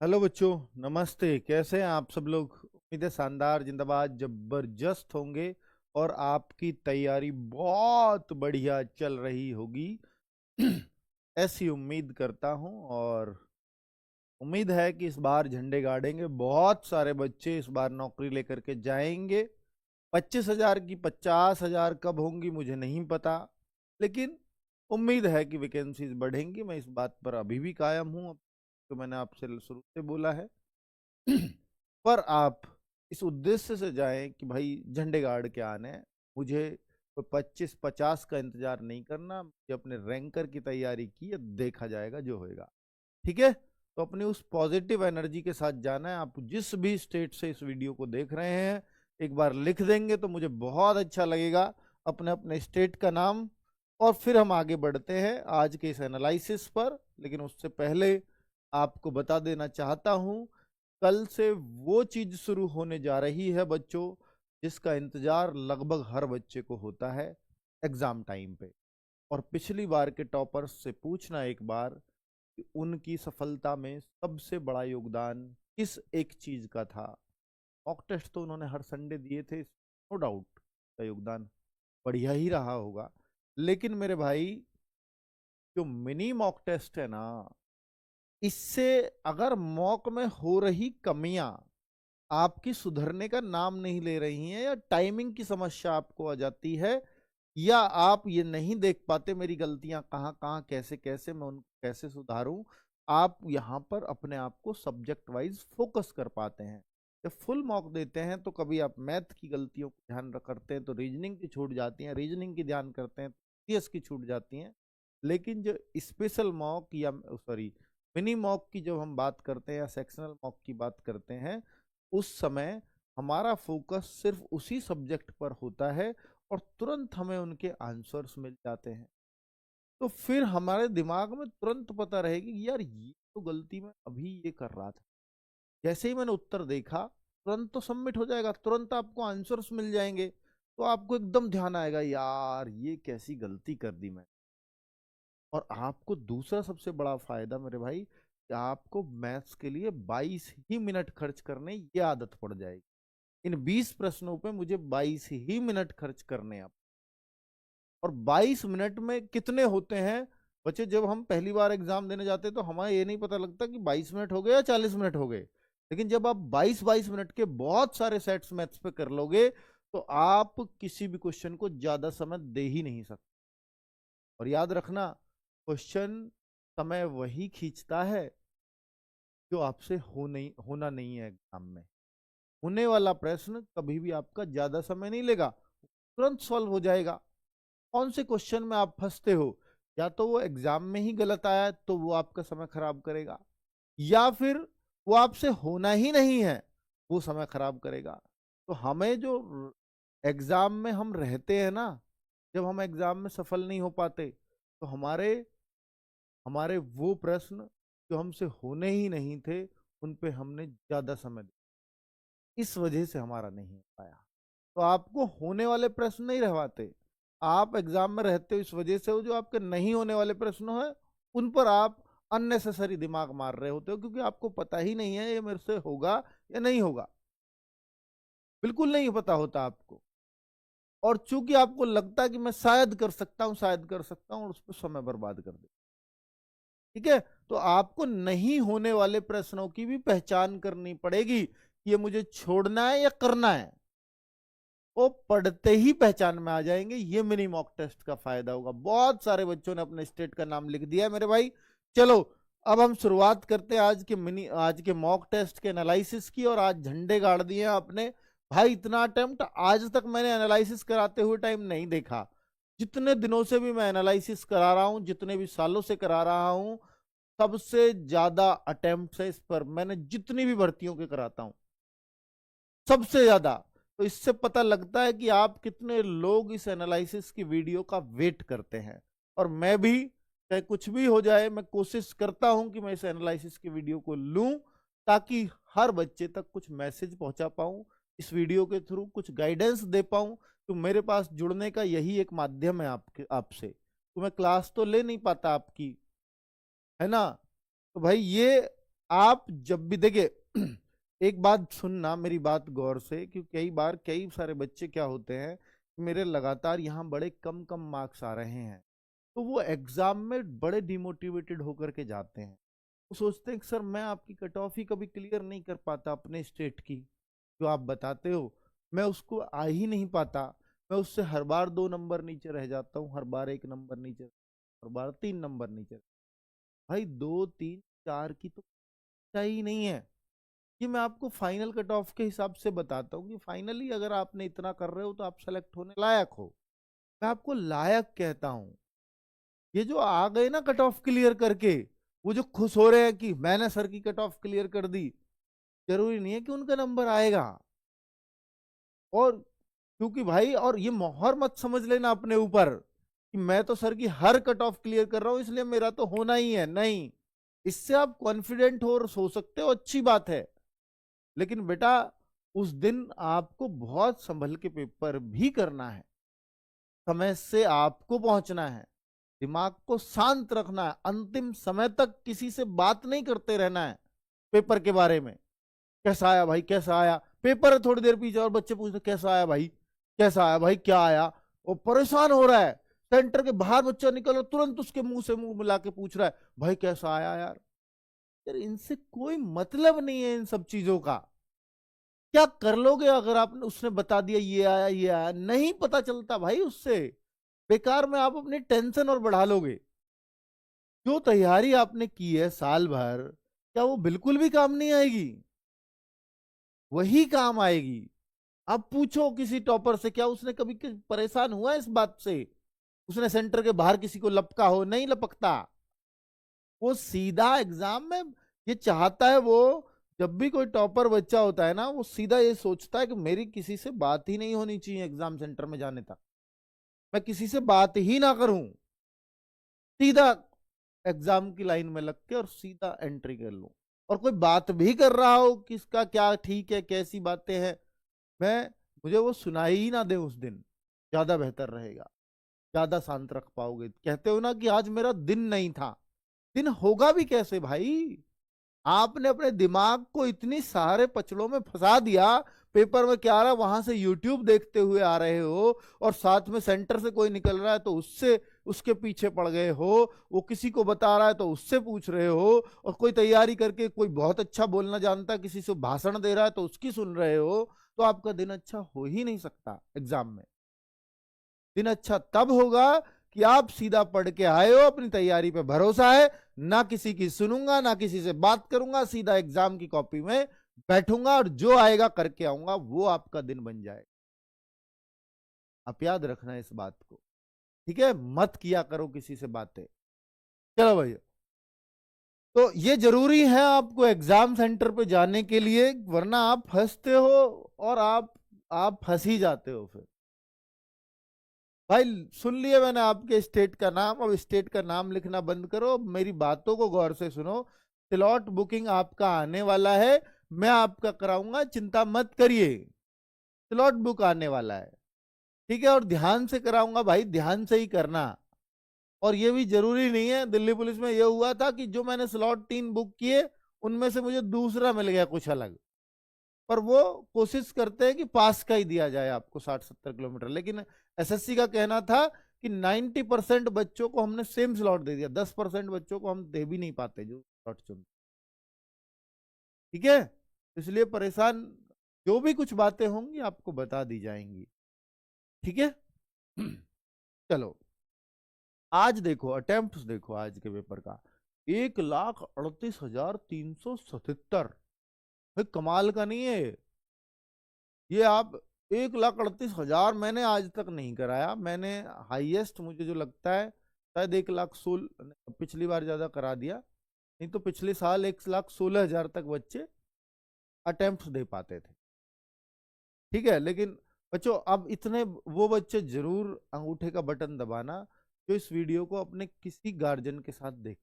Hello बच्चों, नमस्ते। कैसे हैं आप सब लोग? उम्मीद है शानदार, जिंदाबाद, जबरदस्त होंगे और आपकी तैयारी बहुत बढ़िया चल रही होगी। ऐसी उम्मीद करता हूं और उम्मीद है कि इस बार झंडे गाड़ेंगे। बहुत सारे बच्चे इस बार नौकरी लेकर के जाएंगे। 25,000 की 50,000 कब होंगी मुझे नहीं पता, लेकिन उम्मीद है कि वैकेंसीज बढ़ेंगी। मैं इस बात पर अभी भी कायम हूं, तो मैंने आपसे शुरू से बोला है। पर आप इस उद्देश्य से जाएं कि भाई झंडे गाड़ के आने हैं। मुझे कोई 25-50 का इंतजार नहीं करना। मुझे अपने रैंकर की तैयारी की है, देखा जाएगा जो होएगा। ठीक है, तो अपनी उस पॉजिटिव एनर्जी के साथ जाना है। आप जिस भी स्टेट से इस वीडियो को देख रहे हैं, एक बार लिख देंगे तो मुझे बहुत अच्छा लगेगा, अपने अपने स्टेट का नाम। और फिर हम आगे बढ़ते हैं आज के इस एनालिसिस पर। लेकिन उससे पहले आपको बता देना चाहता हूं, कल से वो चीज शुरू होने जा रही है बच्चों, जिसका इंतजार लगभग हर बच्चे को होता है एग्जाम टाइम पे। और पिछली बार के टॉपर्स से पूछना एक बार कि उनकी सफलता में सबसे बड़ा योगदान किस एक चीज का था। मॉक टेस्ट तो उन्होंने हर संडे दिए थे, नो डाउट का योगदान बढ़िया ही रहा होगा। लेकिन मेरे भाई, जो मिनी मॉक टेस्ट है ना, इससे अगर मॉक में हो रही कमियां आपकी सुधरने का नाम नहीं ले रही हैं, या टाइमिंग की समस्या आपको आ जाती है, या आप ये नहीं देख पाते मेरी गलतियां कहाँ कहाँ, कैसे कैसे मैं उनको कैसे सुधारूं, आप यहां पर अपने आप को सब्जेक्ट वाइज फोकस कर पाते हैं। जब फुल मॉक देते हैं तो कभी आप मैथ की गलतियों को ध्यान करते हैं तो रीजनिंग की छूट जाती है, रीजनिंग की ध्यान करते हैं तो सीएस की छूट जाती हैं। लेकिन जो स्पेशल मॉक या सॉरी मिनी मॉक की जब हम बात करते हैं या सेक्शनल मॉक की बात करते हैं, उस समय हमारा फोकस सिर्फ उसी सब्जेक्ट पर होता है और तुरंत हमें उनके आंसर्स मिल जाते हैं। तो फिर हमारे दिमाग में तुरंत पता रहेगी कि यार ये तो गलती मैं अभी ये कर रहा था। जैसे ही मैंने उत्तर देखा, तुरंत तो सबमिट हो जाएगा, तुरंत आपको आंसर्स मिल जाएंगे। तो आपको एकदम ध्यान आएगा, यार ये कैसी गलती कर दी मैं। और आपको दूसरा सबसे बड़ा फायदा मेरे भाई, कि आपको मैथ्स के लिए 22 ही मिनट खर्च करने ये आदत पड़ जाएगी। इन 20 प्रश्नों पे मुझे 22 ही मिनट खर्च करने हैं। और 22 मिनट में कितने होते हैं बच्चे? जब हम पहली बार एग्जाम देने जाते हैं तो हमें ये नहीं पता लगता कि 22 मिनट हो गए या 40 मिनट हो गए। लेकिन जब आप 22-22 मिनट के बहुत सारे सेट्स मैथ्स पे कर लोगे, तो आप किसी भी क्वेश्चन को ज्यादा समय दे ही नहीं सकते। और याद रखना, क्वेश्चन समय वही खींचता है जो आपसे होना नहीं है एग्जाम में। होने वाला प्रश्न कभी भी आपका ज्यादा समय नहीं लेगा, तुरंत सॉल्व हो जाएगा। कौन से क्वेश्चन में आप फंसते हो, या तो वो एग्जाम में ही गलत आया है तो वो आपका समय खराब करेगा, या फिर वो आपसे होना ही नहीं है, वो समय खराब करेगा। तो हमें जो एग्जाम में हम रहते हैं ना, जब हम एग्जाम में सफल नहीं हो पाते, तो हमारे हमारे वो प्रश्न जो हमसे होने ही नहीं थे, उन पे हमने ज्यादा समय दिया, इस वजह से हमारा नहीं हो पाया। तो आपको होने वाले प्रश्न नहीं रहवाते, आप एग्जाम में रहते हो इस वजह से। वो जो आपके नहीं होने वाले प्रश्न है, उन पर आप अननेसेसरी दिमाग मार रहे होते हो, क्योंकि आपको पता ही नहीं है ये मेरे से होगा या नहीं होगा। बिल्कुल नहीं पता होता आपको। और चूंकि आपको लगता है कि मैं शायद कर सकता हूं, शायद कर सकता हूं, और उस पर समय बर्बाद कर दे। ठीक है, तो आपको नहीं होने वाले प्रश्नों की भी पहचान करनी पड़ेगी कि ये मुझे छोड़ना है या करना है। वो पढ़ते ही पहचान में आ जाएंगे। ये मिनी मॉक टेस्ट का फायदा होगा। बहुत सारे बच्चों ने अपने स्टेट का नाम लिख दिया है मेरे भाई। चलो, अब हम शुरुआत करते हैं आज के मॉक टेस्ट के एनालिसिस की। और आज झंडे गाड़ दिए आपने भाई। इतना अटेम्प्ट आज तक मैंने एनालिसिस कराते हुए टाइम नहीं देखा। जितने दिनों से भी मैं एनालिसिस करा रहा हूं, जितने भी सालों से करा रहा हूं, सबसे ज्यादा अटेम्प्ट है इस पर। मैंने जितनी भी भर्तियों के कराता हूं, सबसे ज्यादा। तो इससे पता लगता है कि आप कितने लोग इस एनालिसिस की वीडियो का वेट करते हैं। और मैं भी, चाहे कुछ भी हो जाए, मैं कोशिश करता हूं कि मैं इस एनालिसिस की वीडियो को लूं, ताकि हर बच्चे तक कुछ मैसेज पहुंचा पाऊं, इस वीडियो के थ्रू कुछ गाइडेंस दे पाऊं। तो मेरे पास जुड़ने का यही एक माध्यम है आपसे। तो मैं क्लास तो ले नहीं पाता आपकी, है ना? तो भाई, ये आप जब भी देखिए एक बात सुनना, मेरी बात गौर से, क्योंकि कई बार कई सारे बच्चे क्या होते हैं, मेरे लगातार यहाँ बड़े कम कम मार्क्स आ रहे हैं, तो वो एग्जाम में बड़े डिमोटिवेटेड होकर के जाते हैं। वो सोचते हैं कि सर मैं आपकी कट ऑफ ही कभी क्लियर नहीं कर पाता, अपने स्टेट की जो आप बताते हो, मैं उसको आ ही नहीं पाता। मैं उससे हर बार 2 नंबर नीचे रह जाता हूँ, हर बार 1 नंबर नीचे, हर बार 3 नंबर नीचे। भाई 2 3 4 की तो ही नहीं है। ये मैं आपको फाइनल कट ऑफ के हिसाब से बताता हूँ कि फाइनली अगर आपने इतना कर रहे हो तो आप सेलेक्ट होने लायक हो। मैं आपको लायक कहता हूँ। ये जो आ गए ना कट ऑफ क्लियर करके, वो जो खुश हो रहे हैं कि मैंने सर की कट ऑफ क्लियर कर दी, जरूरी नहीं है कि उनका नंबर आएगा। और क्योंकि भाई, और ये मोहर मत समझ लेना अपने ऊपर कि मैं तो सर की हर कट ऑफ क्लियर कर रहा हूं इसलिए मेरा तो होना ही है, नहीं। इससे आप कॉन्फिडेंट हो और सो सकते हो, अच्छी बात है। लेकिन बेटा, उस दिन आपको बहुत संभल के पेपर भी करना है, समय से आपको पहुंचना है, दिमाग को शांत रखना है, अंतिम समय तक किसी से बात नहीं करते रहना है पेपर के बारे में। कैसा आया भाई, कैसा आया, पेपर है थोड़ी देर पीछे और बच्चे पूछते कैसा आया भाई, कैसा आया भाई, क्या आया। वो परेशान हो रहा है, सेंटर के बाहर बच्चा निकल और तुरंत उसके मुंह से मुंह मिला के पूछ रहा है भाई कैसा आया। यार यार इनसे कोई मतलब नहीं है इन सब चीजों का। क्या कर लोगे अगर आपने उसने बता दिया ये आया ये आया, नहीं पता चलता भाई उससे। बेकार में आप अपनी टेंशन और बढ़ा लोगे। जो तैयारी आपने की है साल भर, क्या वो बिल्कुल भी काम नहीं आएगी? वही काम आएगी। अब पूछो किसी टॉपर से, क्या उसने कभी परेशान हुआ इस बात से, उसने सेंटर के बाहर किसी को लपका हो? नहीं लपकता। वो सीधा एग्जाम में ये चाहता है। वो जब भी कोई टॉपर बच्चा होता है ना, वो सीधा ये सोचता है कि मेरी किसी से बात ही नहीं होनी चाहिए एग्जाम सेंटर में जाने तक, मैं किसी से बात ही ना करूं, सीधा एग्जाम की लाइन में लग के और सीधा एंट्री कर लूं। और कोई बात भी कर रहा हो किसका क्या ठीक है कैसी बातें हैं, मैं मुझे वो सुनाई ही ना दे उस दिन, ज्यादा बेहतर रहेगा। ज्यादा शांत रख पाओगे। कहते हो ना कि आज मेरा दिन नहीं था, दिन होगा भी कैसे भाई? आपने अपने दिमाग को इतनी सारे पचड़ों में फंसा दिया। पेपर में क्या आ रहा है वहां से यूट्यूब देखते हुए आ रहे हो, और साथ में सेंटर से कोई निकल रहा है तो उससे उसके पीछे पड़ गए हो, वो किसी को बता रहा है तो उससे पूछ रहे हो, और कोई तैयारी करके कोई बहुत अच्छा बोलना जानता है किसी से भाषण दे रहा है तो उसकी सुन रहे हो। तो आपका दिन अच्छा हो ही नहीं सकता एग्जाम में। दिन अच्छा तब होगा कि आप सीधा पढ़ के आए हो, अपनी तैयारी पे भरोसा है, ना किसी की सुनूंगा ना किसी से बात करूंगा, सीधा एग्जाम की कॉपी में बैठूंगा और जो आएगा करके आऊंगा, वो आपका दिन बन जाए। आप याद रखना इस बात को, ठीक है? मत किया करो किसी से बातें। चलो भैया, तो ये जरूरी है आपको एग्जाम सेंटर पे जाने के लिए, वरना आप फंसते हो, और आप फंस ही जाते हो फिर। भाई सुन लिए मैंने आपके स्टेट का नाम, अब स्टेट का नाम लिखना बंद करो, मेरी बातों को गौर से सुनो। स्लॉट बुकिंग आपका आने वाला है, मैं आपका कराऊंगा, चिंता मत करिए। स्लॉट बुक आने वाला है, ठीक है? और ध्यान से कराऊंगा भाई, ध्यान से ही करना। और ये भी जरूरी नहीं है, दिल्ली पुलिस में ये हुआ था कि जो मैंने स्लॉट 3 बुक किए उनमें से मुझे दूसरा मिल गया कुछ अलग। पर वो कोशिश करते हैं कि पास का ही दिया जाए आपको 60 70 किलोमीटर, लेकिन एसएससी का कहना था कि 90% बच्चों को हमने सेम स्लॉट दे दिया, 10% बच्चों को हम दे भी नहीं पाते जो स्लॉट चुनते। ठीक है? इसलिए परेशान, जो भी कुछ बातें होंगी आपको बता दी जाएंगी, ठीक है? चलो, आज देखो अटेम्प्ट, देखो आज के पेपर का 1,38,377। भाई कमाल का नहीं है ये? आप 1,38,000 मैंने आज तक नहीं कराया। मैंने हाईएस्ट मुझे जो लगता है शायद 1,16,000, पिछली बार ज्यादा करा दिया, नहीं तो पिछले साल 1,16,000 तक बच्चे अटेम्प्ट दे पाते थे। ठीक है? लेकिन बच्चों अब इतने वो बच्चे जरूर अंगूठे का बटन दबाना जो इस वीडियो को अपने किसी गार्जियन के साथ देख,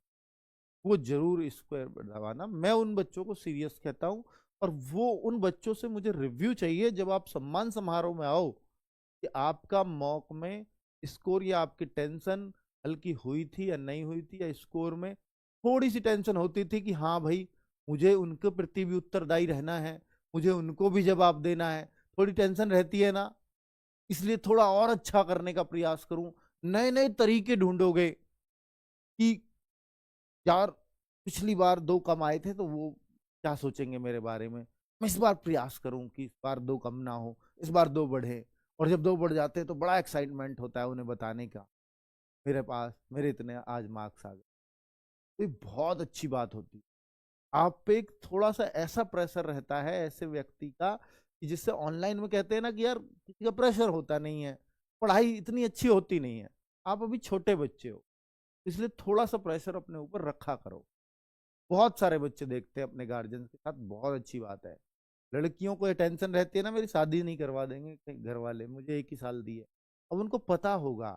वो जरूर इसको दबाना। मैं उन बच्चों को सीरियस कहता हूं, और वो उन बच्चों से मुझे रिव्यू चाहिए जब आप सम्मान समारोह में आओ, कि आपका मॉक में स्कोर या आपकी टेंशन हल्की हुई थी या नहीं हुई थी, या स्कोर में थोड़ी सी टेंशन होती थी कि हाँ भाई मुझे उनके प्रति भी उत्तरदायी रहना है, मुझे उनको भी जवाब देना है, थोड़ी टेंशन रहती है ना, इसलिए थोड़ा और अच्छा करने का प्रयास करूं। नए नए तरीके ढूंढोगे कि यार पिछली बार 2 कम आए थे तो वो क्या सोचेंगे मेरे बारे में, मैं इस बार प्रयास करूं कि इस बार 2 कम ना हो, इस बार 2 बढ़े। और जब 2 बढ़ जाते हैं तो बड़ा एक्साइटमेंट होता है उन्हें बताने का, मेरे पास मेरे इतने आज मार्क्स आ गए। तो ये बहुत अच्छी बात होती है। आप पे एक थोड़ा सा ऐसा प्रेशर रहता है ऐसे व्यक्ति का कि जिससे ऑनलाइन में कहते हैं ना कि यार किसी का प्रेशर होता नहीं है, पढ़ाई इतनी अच्छी होती नहीं है, आप अभी छोटे बच्चे हो, इसलिए थोड़ा सा प्रेशर अपने ऊपर रखा करो। बहुत सारे बच्चे देखते हैं अपने गार्जियन के साथ, बहुत अच्छी बात है। लड़कियों को ये टेंशन रहती है ना, मेरी शादी नहीं करवा देंगे कहीं घर वाले, मुझे 1 ही साल दिए। अब उनको पता होगा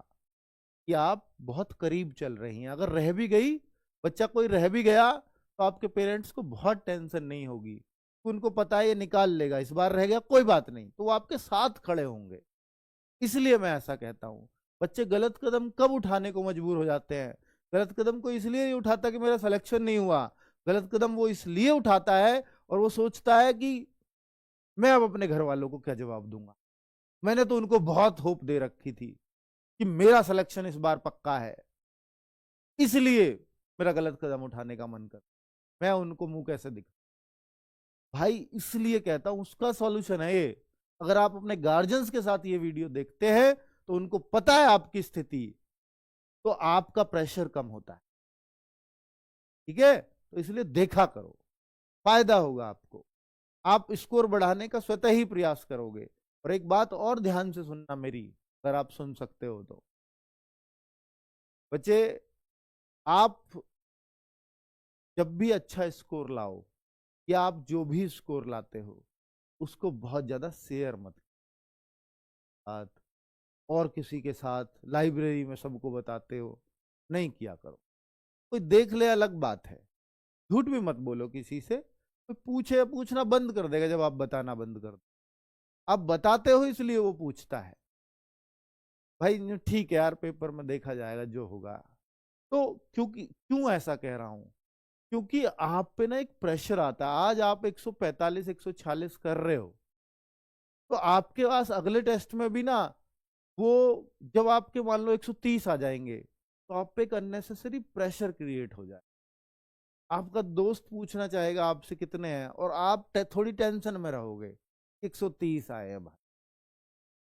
कि आप बहुत करीब चल रही हैं, अगर रह भी गई, बच्चा कोई रह भी गया तो आपके पेरेंट्स को बहुत टेंशन नहीं होगी, उनको पता है ये निकाल लेगा, इस बार रह गया कोई बात नहीं, तो वो आपके साथ खड़े होंगे। इसलिए मैं ऐसा कहता हूं, बच्चे गलत कदम कब उठाने को मजबूर हो जाते हैं? गलत कदम को इसलिए नहीं उठाता कि मेरा सिलेक्शन नहीं हुआ, गलत कदम वो इसलिए उठाता है और वो सोचता है कि मैं अब अपने घर वालों को क्या जवाब दूंगा, मैंने तो उनको बहुत होप दे रखी थी कि मेरा सिलेक्शन इस बार पक्का है, इसलिए मेरा गलत कदम उठाने का मन कर, मैं उनको मुंह कैसे दिखा? भाई इसलिए कहता हूं उसका सॉल्यूशन है ये। अगर आप अपने गार्जियंस के साथ ये वीडियो देखते हैं तो उनको पता है आपकी स्थिति, तो आपका प्रेशर कम होता है। ठीक है, तो इसलिए देखा करो, फायदा होगा आपको, आप स्कोर बढ़ाने का स्वतः ही प्रयास करोगे। और एक बात और ध्यान से सुनना मेरी, अगर आप सुन सकते हो तो, बच्चे आप जब भी अच्छा स्कोर लाओ या आप जो भी स्कोर लाते हो उसको बहुत ज्यादा शेयर मत साथ, और किसी के साथ लाइब्रेरी में सबको बताते हो, नहीं किया करो। कोई देख ले अलग बात है, झूठ भी मत बोलो किसी से, कोई पूछे पूछना बंद कर देगा जब आप बताना बंद कर दो। आप बताते हो इसलिए वो पूछता है, भाई ठीक है यार पेपर में देखा जाएगा जो होगा। तो क्योंकि क्यों ऐसा कह रहा हूं, क्योंकि आप पे ना एक प्रेशर आता है, आज आप 145 146 कर रहे हो, तो आपके पास अगले टेस्ट में भी ना वो, जब आपके मान लो 130 आ जाएंगे तो आप पे एक अननेसेसरी प्रेशर क्रिएट हो जाए। आपका दोस्त पूछना चाहेगा आपसे कितने हैं और आप थोड़ी टेंशन में रहोगे, 130 आए हैं भाई,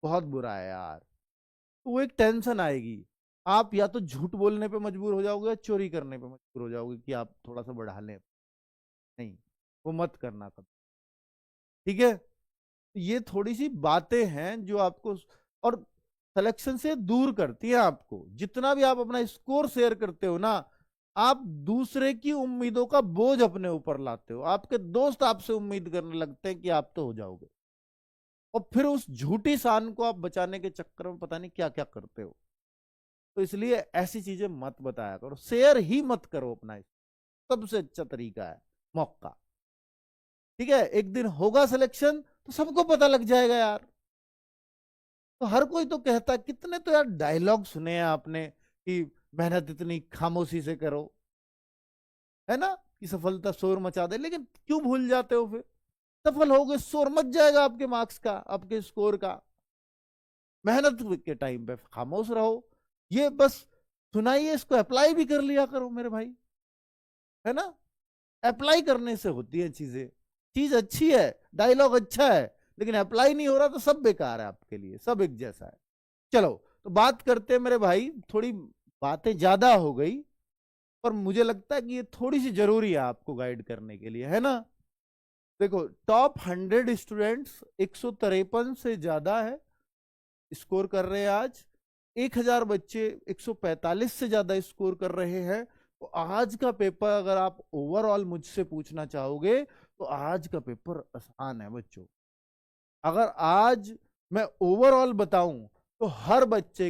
बहुत बुरा है यार, तो वो एक टेंशन आएगी। आप या तो झूठ बोलने पे मजबूर हो जाओगे या चोरी करने पे मजबूर हो जाओगे कि आप थोड़ा सा बढ़ा लें, नहीं, वो मत करना कभी। ठीक है, ये थोड़ी सी बातें हैं जो आपको और सिलेक्शन से दूर करती है आपको। जितना भी आप अपना स्कोर शेयर करते हो ना, आप दूसरे की उम्मीदों का बोझ अपने ऊपर लाते हो, आपके दोस्त आपसे उम्मीद करने लगते हैं कि आप तो हो जाओगे, और फिर उस झूठी शान को आप बचाने के चक्कर में पता नहीं क्या क्या करते हो। तो इसलिए ऐसी चीजें मत बताया करो, शेयर ही मत करो अपना, सबसे अच्छा तरीका है मौका। ठीक है, एक दिन होगा सिलेक्शन तो सबको पता लग जाएगा यार। तो हर कोई तो कहता, कितने तो यार डायलॉग सुने हैं आपने कि मेहनत इतनी खामोशी से करो, है ना, कि सफलता शोर मचा दे, लेकिन क्यों भूल जाते हो फिर? सफल हो गए, शोर मच जाएगा आपके मार्क्स का, आपके स्कोर का। मेहनत के टाइम पे खामोश रहो, ये बस सुनाइए, इसको अप्लाई भी कर लिया करो मेरे भाई, है ना। अप्लाई करने से होती है चीजें, चीज अच्छी है, डायलॉग अच्छा है, लेकिन अप्लाई नहीं हो रहा तो सब बेकार है आपके लिए, सब एक जैसा है। चलो, तो बात करते हैं मेरे भाई, थोड़ी बातें ज्यादा हो गई, पर मुझे लगता है कि ये थोड़ी सी जरूरी है आपको गाइड करने के लिए, है ना। देखो, टॉप 100 स्टूडेंट्स 153 से ज्यादा है स्कोर कर रहे हैं आज, 1000 बच्चे 145 से ज्यादा स्कोर कर रहे हैं। तो आज का पेपर अगर आप ओवरऑल मुझसे पूछना चाहोगे तो आज का पेपर आसान है बच्चों। अगर आज मैं ओवरऑल बताऊं तो हर बच्चे